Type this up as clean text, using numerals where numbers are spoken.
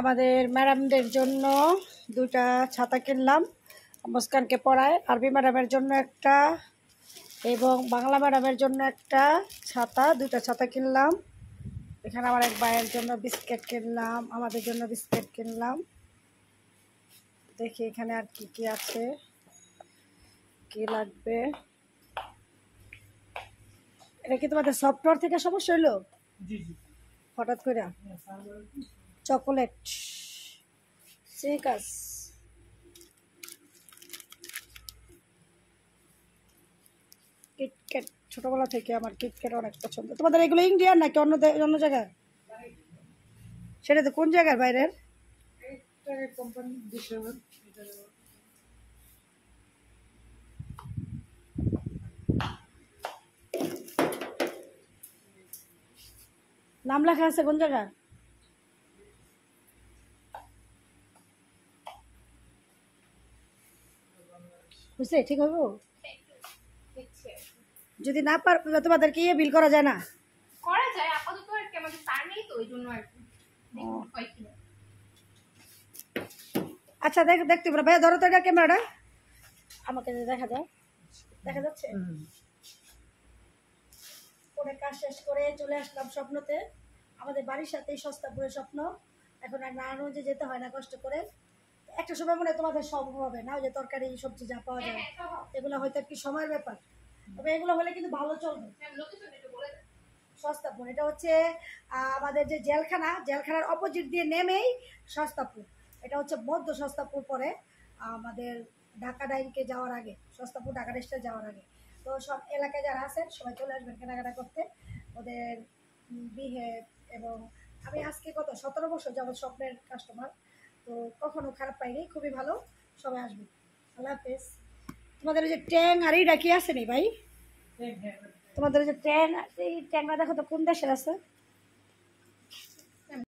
আমাদের ম্যাডামদের জন্য দুটা ছাতা কিনলাম। মুস্কানকে পড়ায়, আরবি ম্যাডামের জন্য একটা এবং বাংলা ম্যাডামের জন্য একটা ছাতা, দুটা ছাতা কিনলাম। এখানে আমার এক ভাইয়ের জন্য বিস্কিট কিনলাম, আমাদের জন্য বিস্কিট কিনলাম। দেখি এখানে আর কি কি আছে, কি লাগবে। এটা কি তোমাদের সফটওয়্যার থেকে সমস্যা হইলো হঠাৎ করে? Chocolate, Snickers, KitKat. ছোটবেলা থেকে আমার কিটক্যাট অনেক পছন্দ। তোমাদের এগুলো ইন্ডিয়ান নাকি অন্য অন্য জায়গায়? সেটা তো কোন জায়গার বাইরের? নাম লেখা আছে কোন জায়গা? বুঝছে ঠিক হইব? যদি না পার তোমাদেরকে ইয়ে বিল করা যায় না? করা যায় আপাতত, আর কি আমাদের তার নেই তো, ওই জন্য আর কি। আচ্ছা দেখতে পারো ভাইয়া, ধরো তো এটা ক্যামেরাটা আমাকে দেখা যায়, দেখা যাচ্ছে? পরে কাজ শেষ করে চলে আসলাম স্বপ্নতে। আমাদের বাড়ির সাথেই সস্তাপুরের স্বপ্ন। এখন আর নারায়ণগঞ্জে যেতে হয় না কষ্ট করে। একটা সময় মনে হয় তোমাদের সম্ভব হবে না, ওই যে তরকারি সবজি যা পাওয়া যায় এগুলো হয়তো আর কি সময়ের ব্যাপার। তবে এগুলো হলে কিন্তু ভালো চলবে। সস্তাপুর এটা হচ্ছে আমাদের যে জেলখানার অপোজিট দিয়ে নেমেই সস্তাপুর। এটা হচ্ছে মধ্য সস্তাপুর পরে আমাদের ঢাকা ডাইনকে যাওয়ার আগে, সস্তাপুর ঢাকা রেস্টে যাওয়ার আগে। তো সব এলাকায় যারা আছেন সবাই চলে আসবেন কেনাকাটা করতে। ওদের বিহেভ এবং আমি আজকে কত 17 বছর যাবত স্বপ্নের কাস্টমার, তো কখনো খারাপ পাইনি, খুবই ভালো। সবাই আসবেন। আল্লাহ হাফেজ। তোমাদের ওই যে ট্যাং আর এইটা কি আছে নি ভাই? তোমাদের যে ট্যাং, এই ট্যাংরা দেখো তো কোন দেশের আছে?